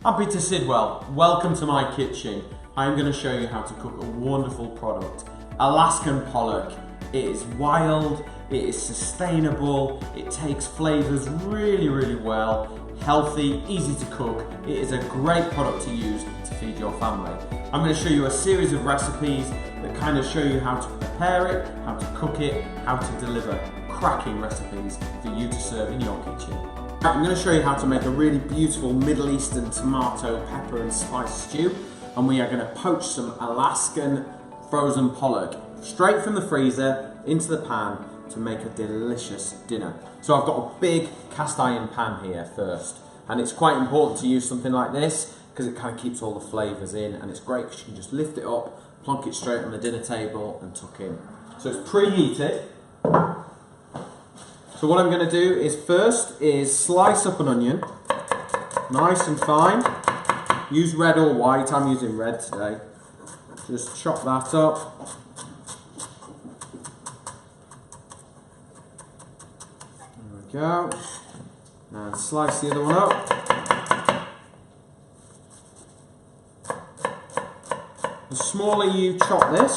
I'm Peter Sidwell. Welcome to my kitchen. I'm going to show you how to cook a wonderful product, Alaskan Pollock. It is wild, it is sustainable, it takes flavours really well, healthy, easy to cook. It is a great product to use to feed your family. I'm going to show you a series of recipes that kind of show you how to prepare it, how to cook it, how to deliver cracking recipes for you to serve in your kitchen. I'm going to show you how to make a really beautiful Middle Eastern tomato, pepper and spice stew, and we are going to poach some Alaskan frozen pollock straight from the freezer into the pan to make a delicious dinner. So I've got a big cast iron pan here first, and it's quite important to use something like this because it kind of keeps all the flavours in, and it's great because you can just lift it up, plonk it straight on the dinner table and tuck in. So it's preheated. So what I'm going to do is first is slice up an onion, nice and fine. Use red or white, I'm using red today. Just chop that up. There we go. And slice the other one up. The smaller you chop this,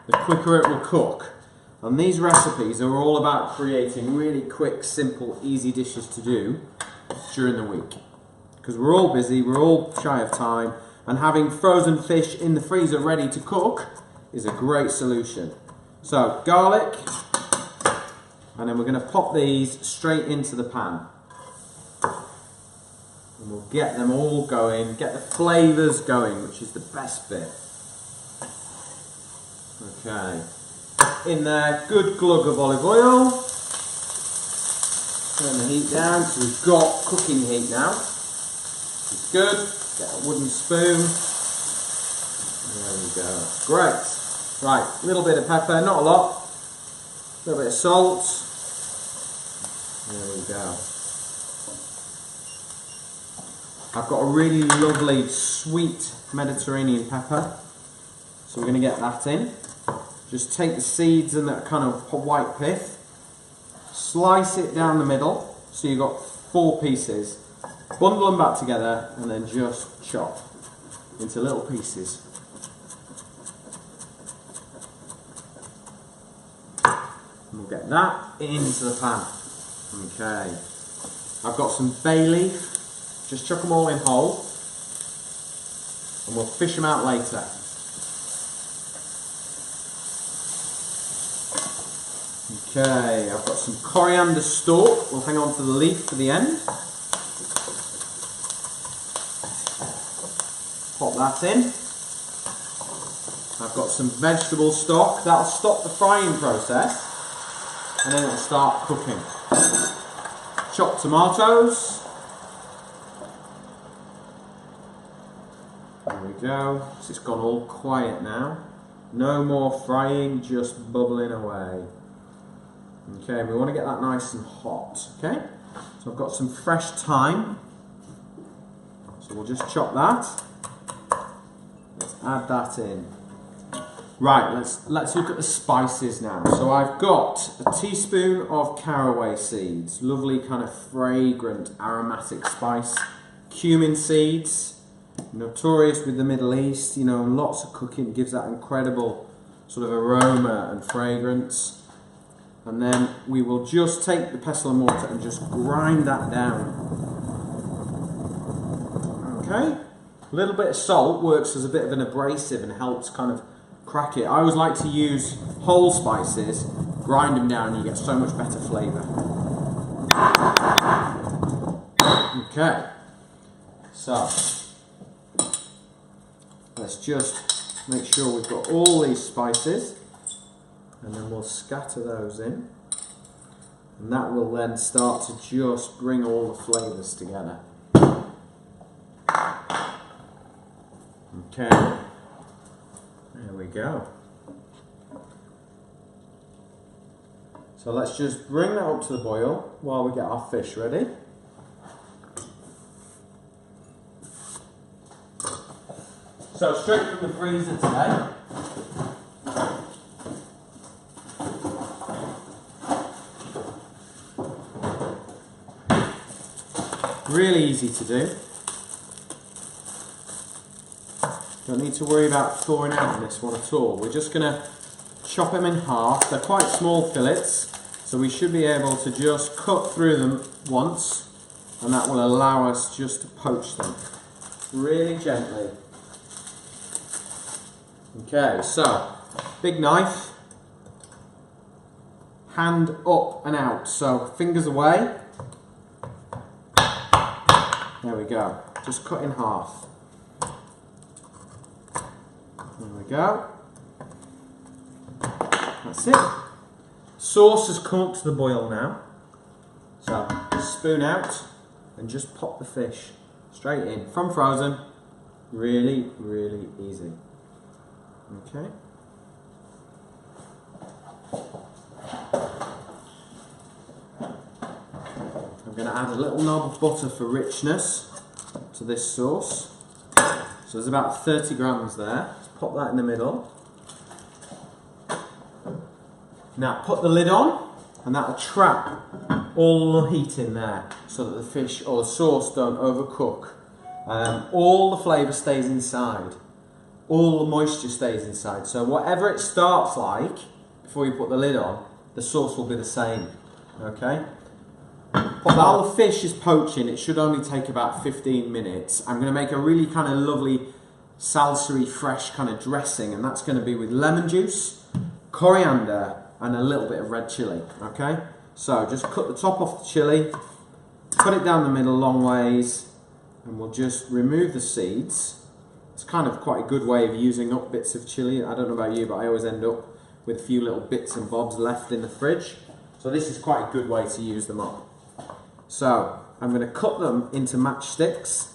the quicker it will cook. And these recipes are all about creating really quick, simple, easy dishes to do during the week. Because we're all busy, we're all shy of time, and having frozen fish in the freezer ready to cook is a great solution. So, garlic, and then we're going to pop these straight into the pan. And we'll get them all going, get the flavours going, which is the best bit. Okay. In there, good glug of olive oil. Turn the heat down, so we've got cooking heat now. It's good. Get a wooden spoon. There we go. Great. Right, a little bit of pepper, not a lot. A little bit of salt. There we go. I've got a really lovely sweet Mediterranean pepper, so we're going to get that in. Just take the seeds and that kind of white pith, slice it down the middle, so you've got 4 pieces, bundle them back together and then just chop into little pieces. And we'll get that into the pan. Okay, I've got some bay leaf, just chuck them all in whole and we'll fish them out later. Okay, I've got some coriander stalk. We'll hang on to the leaf for the end. Pop that in. I've got some vegetable stock. That'll stop the frying process and then it'll start cooking. Chopped tomatoes. There we go. So it's gone all quiet now. No more frying, just bubbling away. Okay, we want to get that nice and hot, okay? So I've got some fresh thyme. So we'll just chop that. Let's add that in. Right, let's look at the spices now. So I've got a teaspoon of caraway seeds, lovely kind of fragrant aromatic spice. Cumin seeds, notorious with the Middle East, you know, lots of cooking gives that incredible sort of aroma and fragrance. And then we will just take the pestle and mortar and just grind that down. Okay? A little bit of salt works as a bit of an abrasive and helps kind of crack it. I always like to use whole spices, grind them down, and you get so much better flavour. Okay. So, let's just make sure we've got all these spices. And then we'll scatter those in, and that will then start to just bring all the flavours together. Okay, there we go. So let's just bring that up to the boil while we get our fish ready. So straight from the freezer today. Really easy to do. Don't need to worry about thawing out in this one at all. We're just going to chop them in half. They're quite small fillets, so we should be able to just cut through them once, and that will allow us just to poach them really gently. Okay, so big knife, hand up and out, so fingers away. There we go, just cut in half. There we go. That's it. Sauce has come up to the boil now. So spoon out and just pop the fish straight in from frozen. Really, really easy. Okay. I'm going to add a little knob of butter for richness to this sauce. So there's about 30 grams there. Let's pop that in the middle. Now put the lid on, and that'll trap all the heat in there so that the fish or the sauce don't overcook. All the flavour stays inside. All the moisture stays inside. So whatever it starts like before you put the lid on, the sauce will be the same. Okay? While the fish is poaching, it should only take about 15 minutes. I'm going to make a really kind of lovely salsa-y fresh kind of dressing, and that's going to be with lemon juice, coriander, and a little bit of red chilli. Okay? So just cut the top off the chilli, put it down the middle long ways, and we'll just remove the seeds. It's kind of quite a good way of using up bits of chilli. I don't know about you, but I always end up with a few little bits and bobs left in the fridge. So this is quite a good way to use them up. So I'm going to cut them into matchsticks,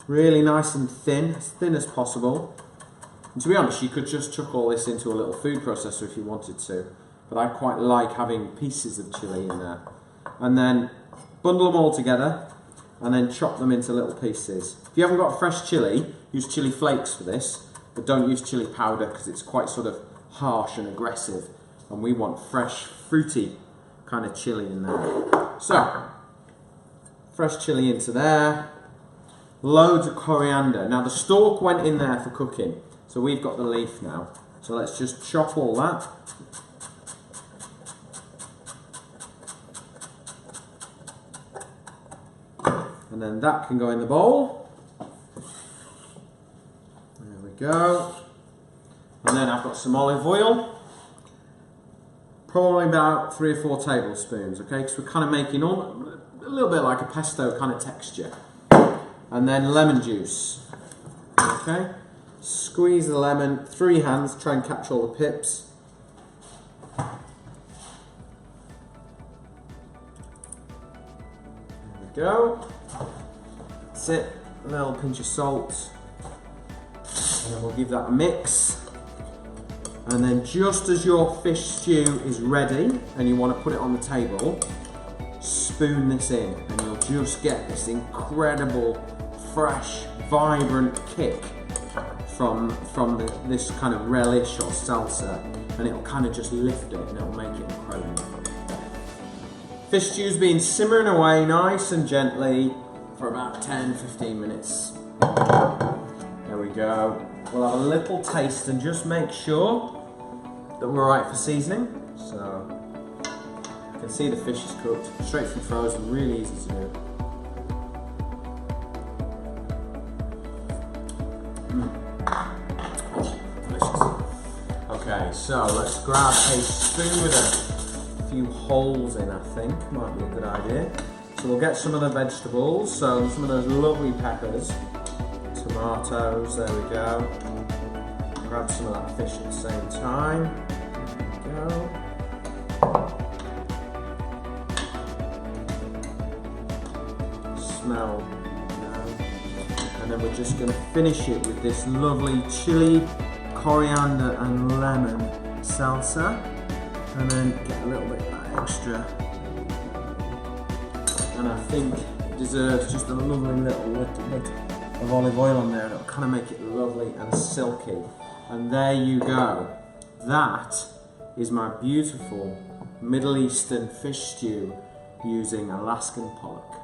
really nice and thin as possible. And to be honest, you could just chuck all this into a little food processor if you wanted to, but I quite like having pieces of chilli in there. And then bundle them all together and then chop them into little pieces. If you haven't got fresh chilli, use chilli flakes for this, but don't use chilli powder because it's quite sort of harsh and aggressive, and we want fresh, fruity kind of chilli in there. So, fresh chilli into there, loads of coriander. Now the stalk went in there for cooking, so we've got the leaf now. So let's just chop all that. And then that can go in the bowl. There we go. And then I've got some olive oil. Probably about 3 or 4 tablespoons, okay? Because we're kind of making a little bit like a pesto kind of texture. And then lemon juice, okay? Squeeze the lemon, 3 hands, try and catch all the pips. There we go. That's it, a little pinch of salt. And then we'll give that a mix. And then just as your fish stew is ready and you want to put it on the table, spoon this in and you'll just get this incredible, fresh, vibrant kick from this kind of relish or salsa, and it'll kind of just lift it and it'll make it incredible. Fish stew's been simmering away nice and gently for about 10-15 minutes. There we go. We'll have a little taste and just make sure that we're right for seasoning. So you can see the fish is cooked, straight from frozen, really easy to do. Oh, delicious. Okay, so let's grab a spoon with a few holes in, I think, might be a good idea. So we'll get some of the vegetables, so some of those lovely peppers, tomatoes, there we go. Grab some of that fish at the same time. There we go. Smell. And then we're just going to finish it with this lovely chili, coriander and lemon salsa. And then get a little bit of that extra. And I think it deserves just a lovely little bit of olive oil on there, and it'll kind of make it lovely and silky. And there you go. That is my beautiful Middle Eastern fish stew using Alaskan pollock.